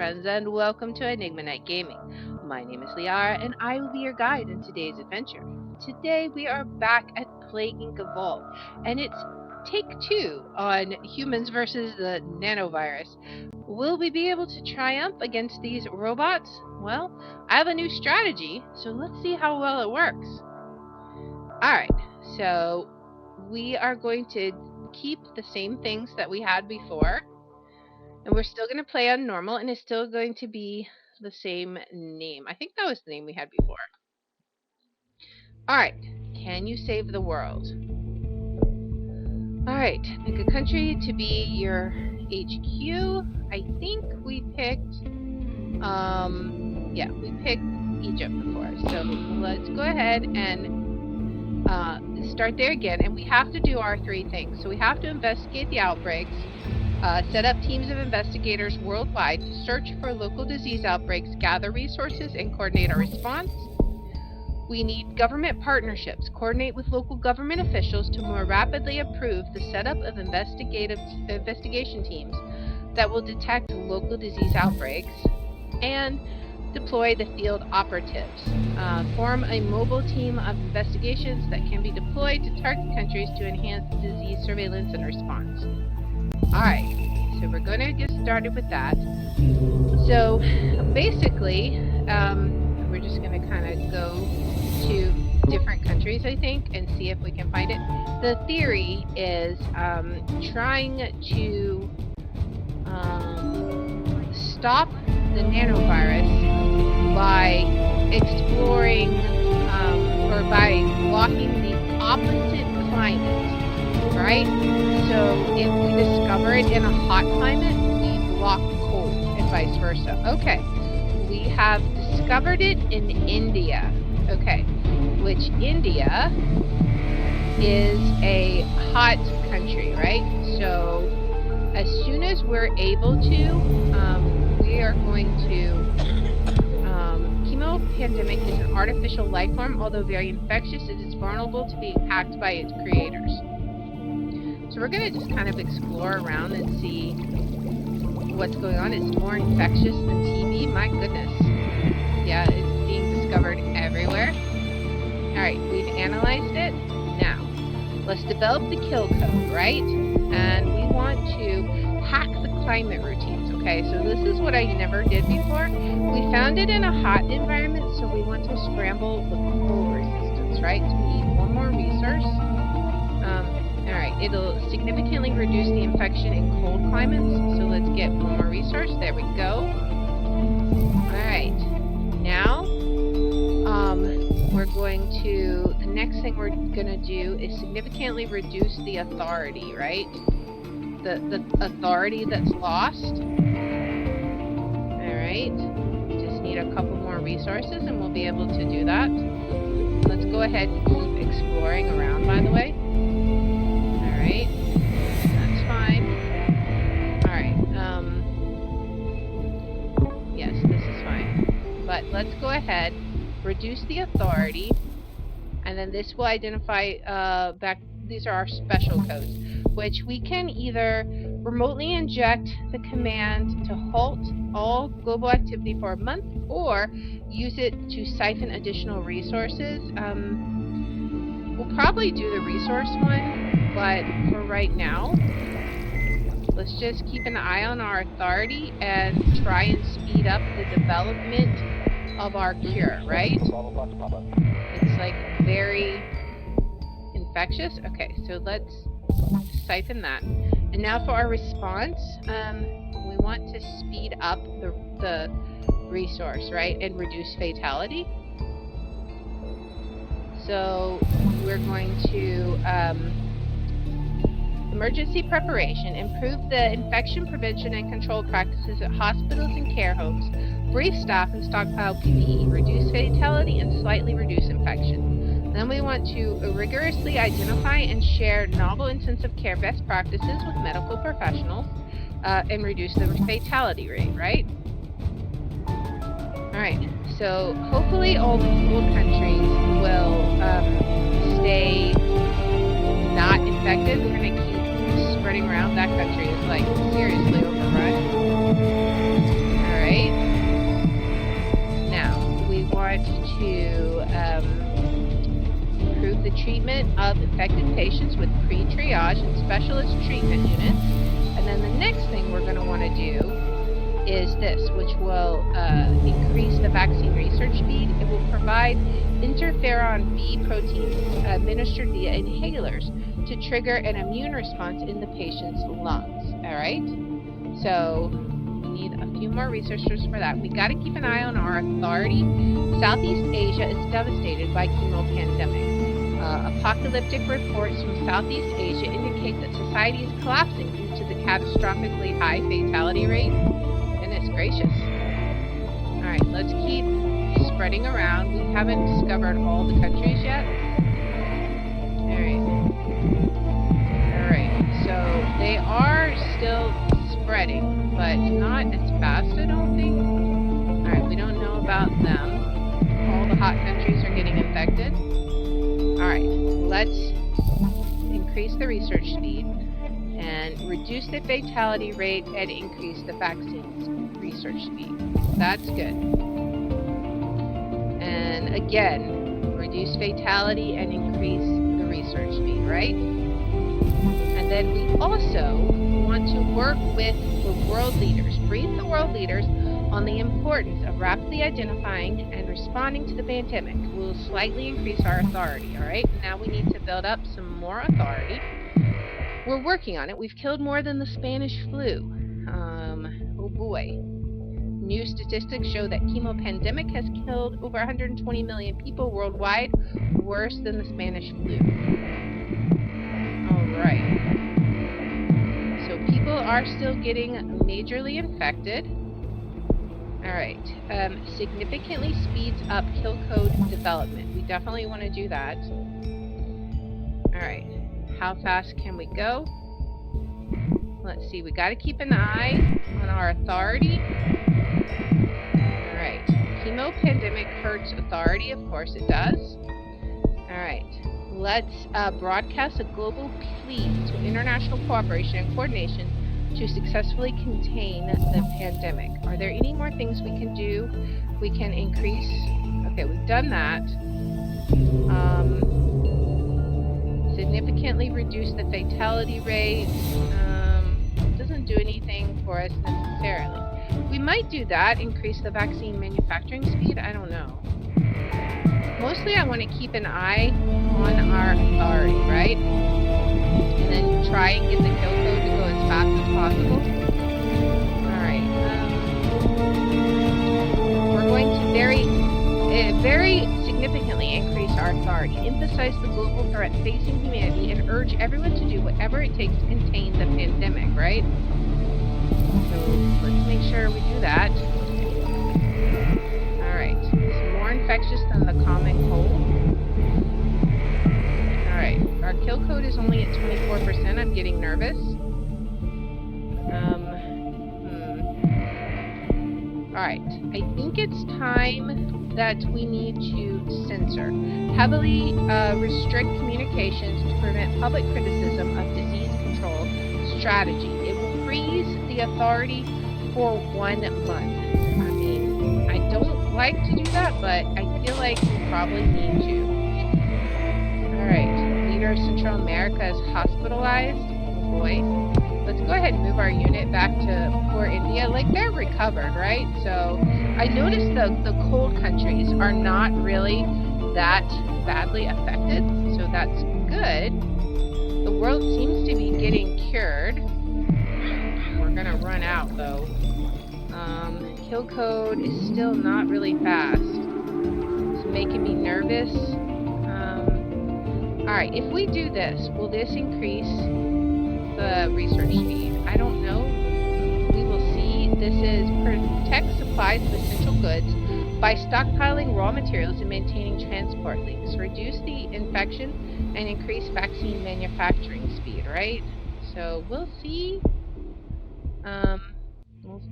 friends, and welcome to Enigma Night Gaming. My name is Liara, and I will be your guide in today's adventure. Today we are back at Plague Inc. Evolved, and it's take 2 on humans versus the nano-virus. Will we be able to triumph against these robots? Well, I have a new strategy, so let's see how well it works. Alright, so we are going to keep the same things that we had before. And we're still going to play on normal, and it's still going to be the same name. I think that was the name we had before. Alright, can you save the world? Alright, pick a country to be your HQ. I think we picked, we picked Egypt before. So let's go ahead and start there again. And we have to do our 3 things. So we have to investigate the outbreaks. Set up teams of investigators worldwide to search for local disease outbreaks, gather resources, and coordinate our response. We need government partnerships. Coordinate with local government officials to more rapidly approve the setup of investigation teams that will detect local disease outbreaks. And deploy the field operatives. Form a mobile team of investigations that can be deployed to target countries to enhance disease surveillance and response. Alright, so we're going to get started with that. So basically, we're just going to kind of go to different countries, I think, and see if we can find it. The theory is trying to stop the nanovirus by exploring or by blocking the opposite climate. Right? So if we discover it in a hot climate, we block cold, and vice versa. Okay, we have discovered it in India. Okay, which India is a hot country, right? So as soon as we're able to, we are going to... Chemo pandemic is an artificial life form. Although very infectious, it is vulnerable to being hacked by its creators. So we're going to just kind of explore around and see what's going on. It's more infectious than TB. My goodness. Yeah, it's being discovered everywhere. Alright, we've analyzed it. Now, let's develop the kill code, right? And we want to hack the climate routines. Okay, so this is what I never did before. We found it in a hot environment, so we want to scramble the cold resistance, right? So we need one more resource. Alright, it'll significantly reduce the infection in cold climates, so let's get one more resource. There we go. Alright, now, we're going to, the next thing we're going to do is significantly reduce the authority, right? The authority that's lost. Alright, just need a couple more resources and we'll be able to do that. Let's go ahead and keep exploring around, by the way. Alright, that's fine. Alright, yes, this is fine. But let's go ahead, reduce the authority, and then this will identify, these are our special codes, which we can either remotely inject the command to halt all global activity for a month, or use it to siphon additional resources. We'll probably do the resource one. But for right now, let's just keep an eye on our authority and try and speed up the development of our cure, right? It's like very infectious. Okay, so let's siphon that. And now for our response, we want to speed up the resource, right? And reduce fatality. So we're going to... emergency preparation, improve the infection prevention and control practices at hospitals and care homes, brief staff and stockpile PPE, reduce fatality and slightly reduce infection. Then we want to rigorously identify and share novel intensive care best practices with medical professionals and reduce the fatality rate, right? Alright, so hopefully all the cold countries will stay not infected. We're going to keep spreading around. That country is like seriously overrun. Alright. triage and specialist treatment units. And then the next thing we're going to want to do is this, which will increase the vaccine research speed. It will provide interferon B proteins administered via inhalers to trigger an immune response in the patient's lungs. All right? So we need a few more researchers for that. We got to keep an eye on our authority. Southeast Asia is devastated by chemo pandemic. Apocalyptic reports from Southeast Asia indicate that society is collapsing due to the catastrophically high fatality rate. Goodness gracious. All right, let's keep spreading around. We haven't discovered all the countries yet. All right, so they are still spreading, but not as fast, I don't think. All right, we don't know about them. All the hot countries are getting infected. All right, let's increase the research speed and reduce the fatality rate and increase the vaccines research speed. That's good. And again, reduce fatality and increase the research speed, right? And then we also want to work with the world leaders, brief the world leaders on the importance of rapidly identifying and responding to the pandemic. We'll slightly increase our authority, all right? Now we need to build up some more authority. We're working on it. We've killed more than the Spanish flu. Oh boy. New statistics show that chemo pandemic has killed over 120 million people worldwide, worse than the Spanish flu. All right. So people are still getting majorly infected. All right, significantly speeds up kill code development. We definitely want to do that. All right, how fast can we go? Let's see, we got to keep an eye on our authority. All right, chemo pandemic hurts authority, of course it does. All right, let's broadcast a global plea to international cooperation and coordination to successfully contain the pandemic. Are there any more things we can do? We can increase. Okay, we've done that. Significantly reduce the fatality rate. Doesn't do anything for us necessarily. We might do that. Increase the vaccine manufacturing speed. I don't know. Mostly, I want to keep an eye on our authority, right? And then try and get the kill code to go as fast as possible. Alright, we're going to very significantly increase our authority, emphasize the global threat facing humanity, and urge everyone to do whatever it takes to contain the pandemic, right? So let's make sure we do that. Alright, it's more infectious than the common cold. Alright, our kill code is only at 24%. I'm getting nervous. Alright, I think it's time that we need to censor. Heavily restrict communications to prevent public criticism of disease control strategy. It will freeze the authority for 1 month. I mean, I don't like to do that, but I feel like we probably need to. Alright, leader of Central America is hospitalized. Oh boy. Let's go ahead and move our unit back to poor India. Like, they're recovered, right? So I noticed the cold countries are not really that badly affected, so that's good. The world seems to be getting cured. We're gonna run out though. Kill code is still not really fast. It's making me nervous. Alright, if we do this, will this increase the research speed? I don't know. We will see. This is protect supplies of essential goods by stockpiling raw materials and maintaining transport links. Reduce the infection and increase vaccine manufacturing speed, right? So we'll see.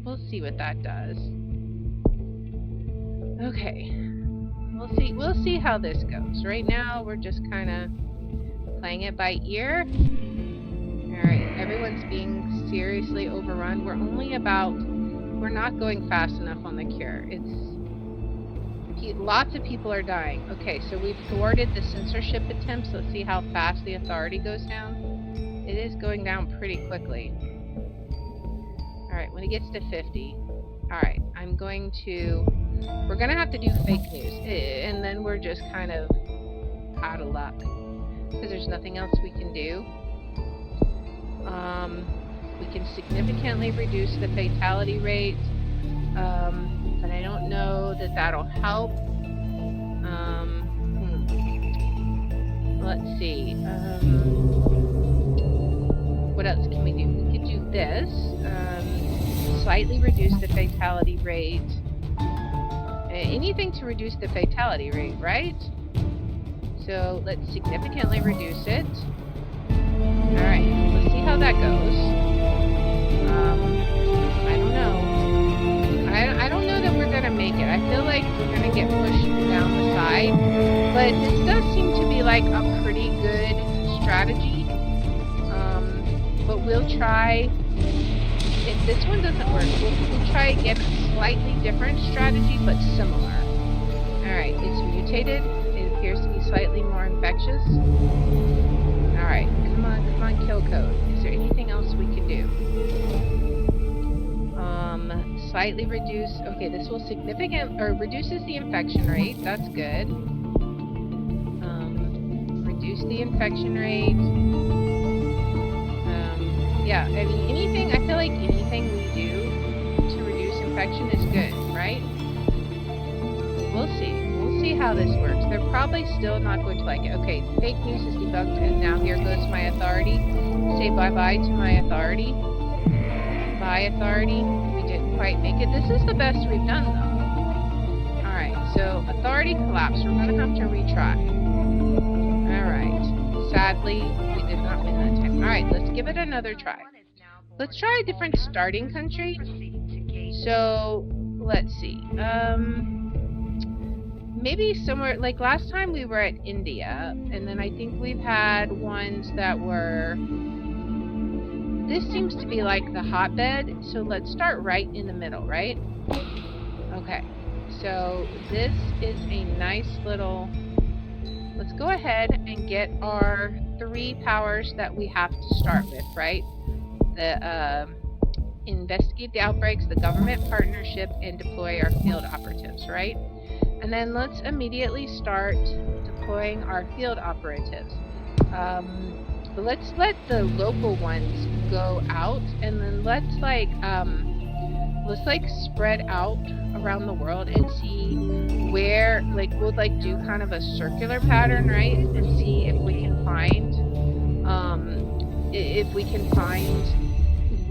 We'll see what that does. Okay. We'll see how this goes. Right now we're just kind of playing it by ear. Alright, everyone's being seriously overrun. We're not going fast enough on the cure. Lots of people are dying. Okay, so we've thwarted the censorship attempts. Let's see how fast the authority goes down. it is going down pretty quickly. Alright, when it gets to 50. Alright, we're gonna have to do fake news. And then we're just kind of out of luck. Because there's nothing else we can do. We can significantly reduce the fatality rate. But I don't know that that'll help. Let's see. What else can we do? We could do this. Slightly reduce the fatality rate. Anything to reduce the fatality rate, right? So let's significantly reduce it. Alright, let's see how that goes. I don't know. I don't know that we're gonna make it. I feel like we're gonna get pushed down the side. But this does seem to be like a pretty good strategy. But we'll try, if this one doesn't work, we'll try again a slightly different strategy, but similar. Alright, it's mutated. It appears to be slightly more infectious. Alright, come on, kill code. Is there anything else we can do? Slightly reduce, okay, this will reduces the infection rate, that's good. Reduce the infection rate. Yeah, I mean, I feel like anything we do to reduce infection is good, right? We'll see how this works. They're probably still not going to like it. Okay, fake news is debunked, and now here goes my authority. Say bye-bye to my authority. Bye, authority. We didn't quite make it. This is the best we've done, though. Alright, so authority collapsed. We're going to have to retry. Alright. Sadly, we did not win that time. Alright, let's give it another try. Let's try a different starting country. So, let's see. Maybe somewhere, like last time we were at India, and then I think we've had ones that were... This seems to be like the hotbed, so let's start right in the middle, right? Okay, so this is a nice little... Let's go ahead and get our 3 powers that we have to start with, right? The investigate the outbreaks, the government partnership, and deploy our field operatives, right? And then let's immediately start deploying our field operatives. Let's let the local ones go out, and then let's spread out around the world and see where, like, we'll like do kind of a circular pattern, right? And see if we can find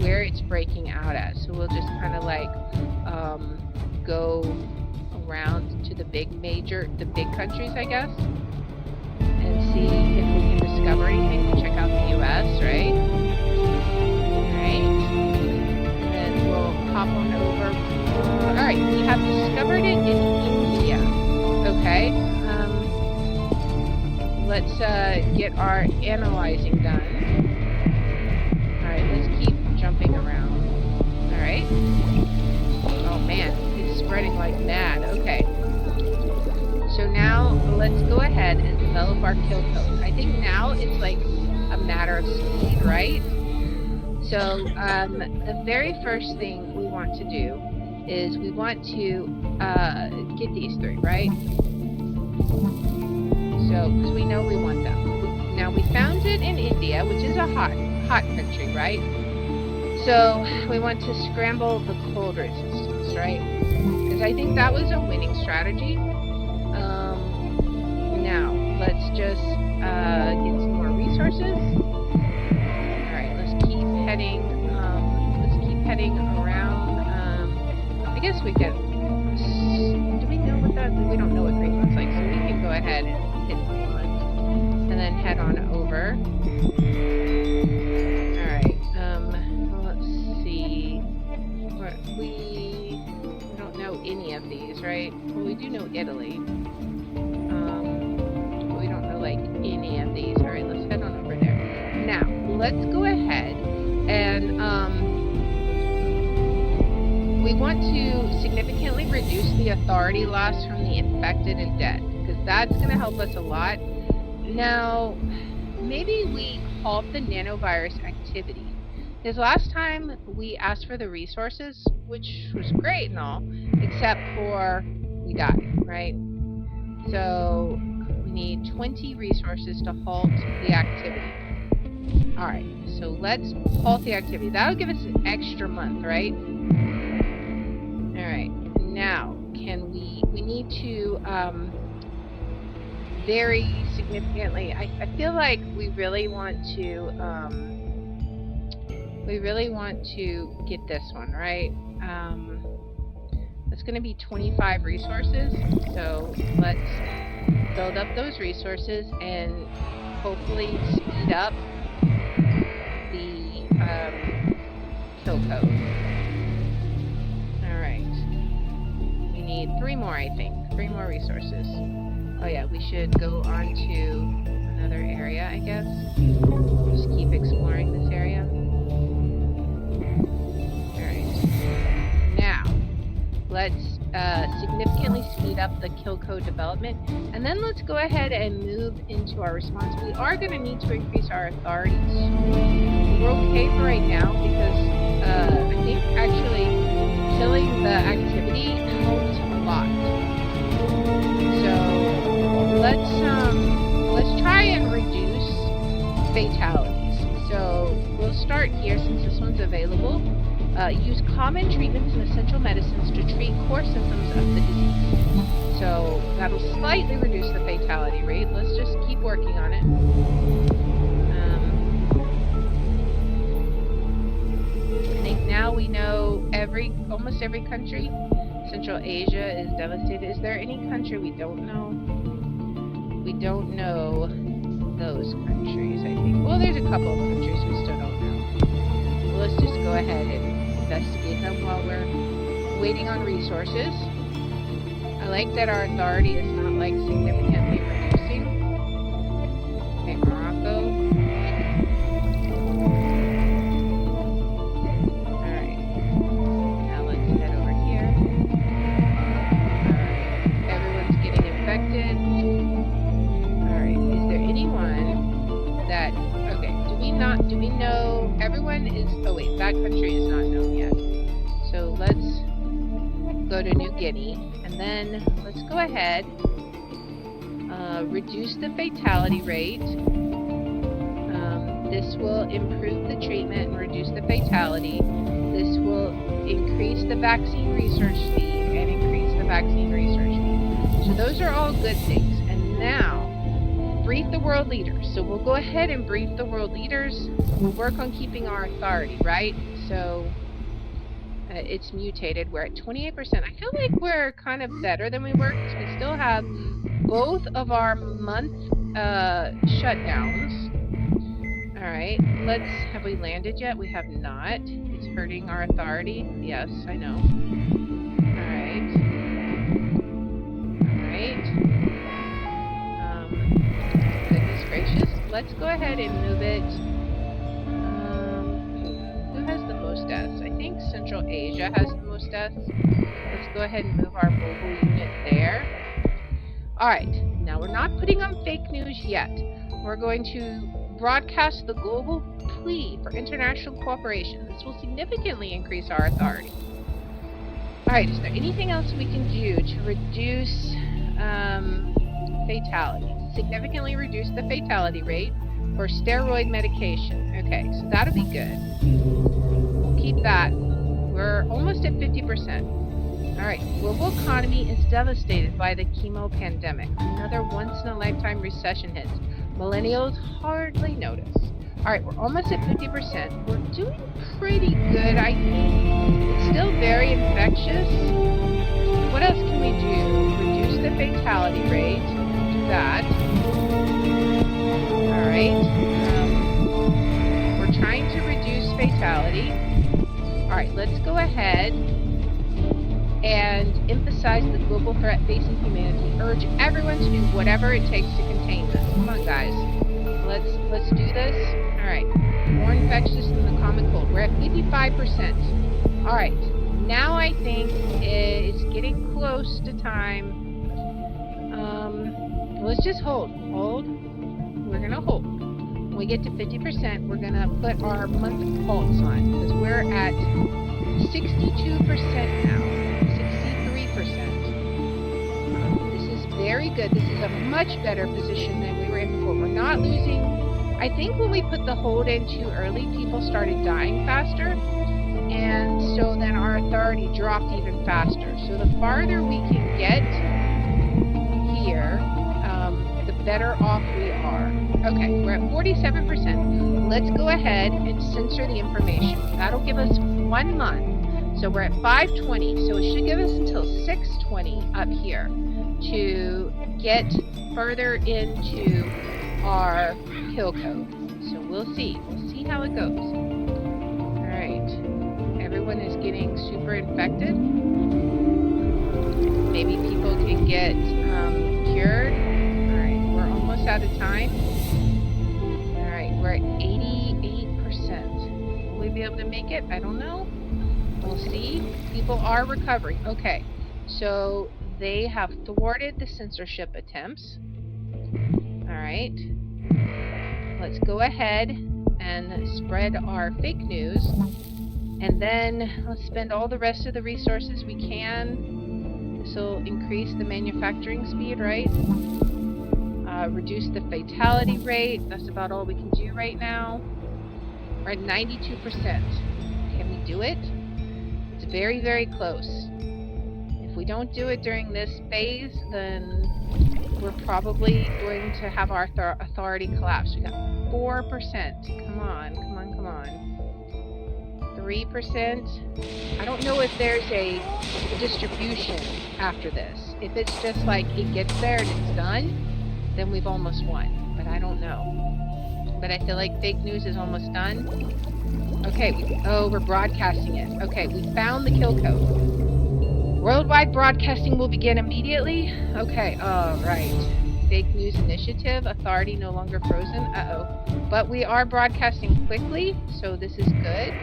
where it's breaking out at. So we'll just kind of like go around to the big countries, I guess, and see if we can discover anything. We'll check out the US, right? Alright. And then we'll hop on over. Alright, we have discovered it in India. Okay. Let's get our analyzing done. Alright, let's keep jumping around. Alright. Oh man, it's spreading like mad. Okay. So now let's go ahead and develop our kill code. I think now it's like a matter of speed, right? So the very first thing we want to do is we want to get these 3, right? So, because we know we want them. Now we found it in India, which is a hot country, right? So we want to scramble the cold resistance, right? Because I think that was a winning strategy. Now let's just get some more resources. All right, let's keep heading. Around. I guess we can. Do we know what that? We don't know what Greece looks like, so we can go ahead and hit Greenland, and then head on over. All right. Let's see. We don't know any of these, right? Well, we do know Italy. We don't know like any of these. All right, let's head on over there. Now, let's go ahead and we want to significantly reduce the authority loss from the infected and dead, because that's going to help us a lot. Now, maybe we halt the nanovirus activity. Because last time we asked for the resources, which was great and all, except for we died, right? So we need 20 resources to halt the activity. Alright, so let's halt the activity. That'll give us an extra month, right? Alright, now can we need to very significantly, I feel like we really want to get this one, right? It's going to be 25 resources, so let's build up those resources and hopefully speed up the kill code. Alright. We need 3 more, I think. 3 more resources. Oh yeah, we should go on to another area, I guess. Just keep exploring this area. Alright. Now, let's significantly speed up the kill code development, and then let's go ahead and move into our response. We are going to need to increase our authorities. We're okay for right now because I think actually killing the activity helped a lot. So let's try and reduce fatalities. So we'll start here since this one's available. Use common treatments and essential medicines to treat core symptoms of the disease. So that'll slightly reduce the fatality rate. Let's just keep working on it. I think now we know almost every country. Central Asia is devastated. Is there any country we don't know? We don't know those countries, I think. Well, there's a couple of countries we still don't know. Well, let's just go ahead and investigate them while we're waiting on resources. I like that our authority is not like significantly reducing. Okay, Morocco. Alright. Now let's head over here. Alright. Everyone's getting infected. Alright. Is there anyone that do we know everyone is, oh wait, that country is not known yet. So let's go to New Guinea, and then let's go ahead, reduce the fatality rate. This will improve the treatment and reduce the fatality. This will increase the vaccine research speed and increase the vaccine research speed. So those are all good things. And now, brief the world leaders. So we'll go ahead and brief the world leaders. We'll work on keeping our authority, right? So it's mutated. We're at 28%. I feel like we're kind of better than we were because we still have both of our month shutdowns. Alright, have we landed yet? We have not. It's hurting our authority. Yes, I know. Alright. Goodness gracious. Let's go ahead and move it. Who has the most deaths? I think Central Asia has the most deaths. Let's go ahead and move our mobile unit there. Alright, now we're not putting on fake news yet. We're going to broadcast the global plea for international cooperation. This will significantly increase our authority. Alright, is there anything else we can do to reduce fatality? Significantly reduce the fatality rate for steroid medication. Okay, so that'll be good. We'll keep that. We're almost at 50%. Alright, global economy is devastated by the chemo pandemic. Another once-in-a-lifetime recession hits. Millennials hardly notice. Alright, we're almost at 50%. We're doing pretty good, I think. It's still very infectious. What else can we do? Reduce the fatality rate. Do that. Alright. We're trying to reduce fatality. Alright, let's go ahead and emphasize the global threat facing humanity. Urge everyone to do whatever it takes to contain this. Come on, guys. Let's do this. Alright. More infectious than the common cold. We're at 55%. Alright. Now I think it's getting close to time. Let's just hold. Hold. We're gonna hold. we get to 50%, we're going to put our month pulse on, because we're at 62% now, 63%. This is very good. This is a much better position than we were in before. We're not losing. I think when we put the hold in too early, people started dying faster, and so then our authority dropped even faster. So the farther we can get here, the better off we are. Okay, we're at 47%. Let's go ahead and censor the information. That'll give us 1 month. So we're at 520, so it should give us until 620 up here to get further into our kill code. So we'll see how it goes. All right, everyone is getting super infected. Maybe people can get cured. All right, we're almost out of time. All right, we're at 88%. Will we be able to make it? I don't know. We'll see. People are recovering. Okay, so they have thwarted the censorship attempts. All right, let's go ahead and spread our fake news, and then let's spend all the rest of the resources we can. This will increase the manufacturing speed, right? Reduce the fatality rate. That's about all we can do right now. We're at 92%. Can we do it? It's very, very close. If we don't do it during this phase, then we're probably going to have our authority collapse. We got 4%. Come on, come on, come on. 3%. I don't know if there's a distribution after this. If it's just like it gets there and it's done, then we've almost won. But I don't know. But I feel like fake news is almost done. Okay, we're broadcasting it. Okay, we found the kill code. Worldwide broadcasting will begin immediately. Okay, right. Fake news initiative, authority no longer frozen. But we are broadcasting quickly, so this is good.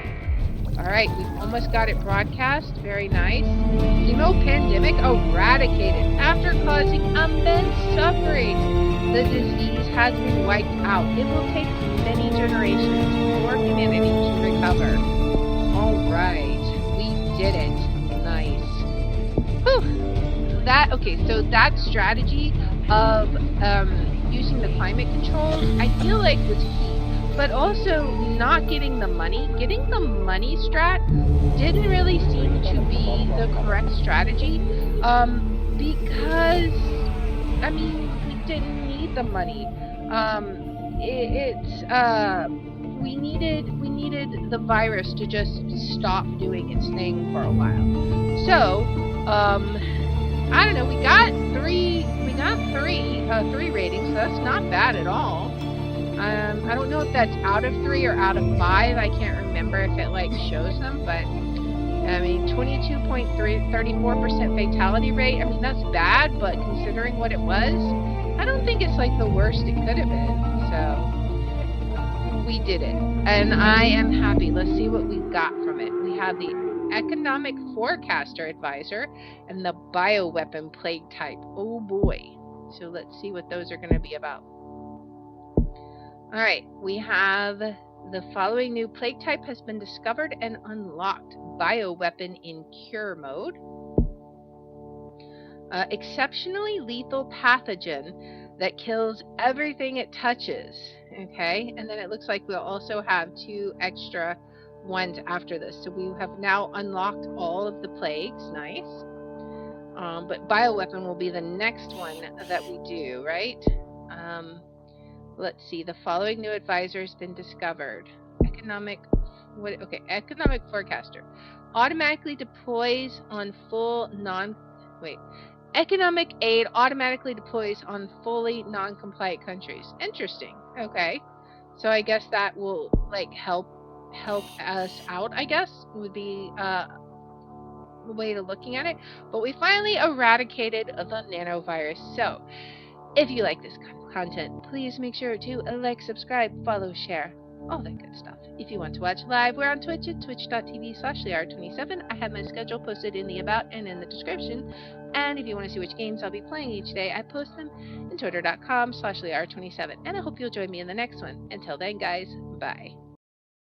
Alright, we've almost got it broadcast. Very nice. Emo pandemic eradicated after causing immense suffering. The disease has been wiped out. It will take many generations for humanity to recover. Alright, we did it. Nice. Whew. So that strategy of using the climate controls, I feel like was key. But also not getting the money. Getting the money strat didn't really seem to be the correct strategy. Because, I mean, we didn't need the money. We needed the virus to just stop doing its thing for a while. So, I don't know, we got three ratings, so that's not bad at all. I don't know if that's out of 3 or out of 5. I can't remember if it like shows them, but I mean 22.34% fatality rate. I mean that's bad, but considering what it was, I don't think it's like the worst it could have been. So we did it, and I am happy. Let's see what we've got from it. We have the economic forecaster advisor and the bioweapon plague type. Oh boy. So let's see what those are going to be about. Alright, we have the following new plague type has been discovered and unlocked. Bioweapon in cure mode. Exceptionally lethal pathogen that kills everything it touches. Okay, and then it looks like we'll also have 2 extra ones after this. So we have now unlocked all of the plagues. Nice. But bioweapon will be the next one that we do, right? Let's see. The following new advisor has been discovered. Economic forecaster. Automatically deploys on Economic aid automatically deploys on fully non-compliant countries. Interesting. Okay. So I guess that will like help us out, I guess, would be a way to looking at it. But we finally eradicated the nano-virus. So if you like this content, please make sure to like, subscribe, follow, share. all that good stuff. If you want to watch live, we're on Twitch at twitch.tv/LeR27. I have my schedule posted in the About and in the description. And if you want to see which games I'll be playing each day, I post them in twitter.com/LeR27. And I hope you'll join me in the next one. Until then, guys, bye.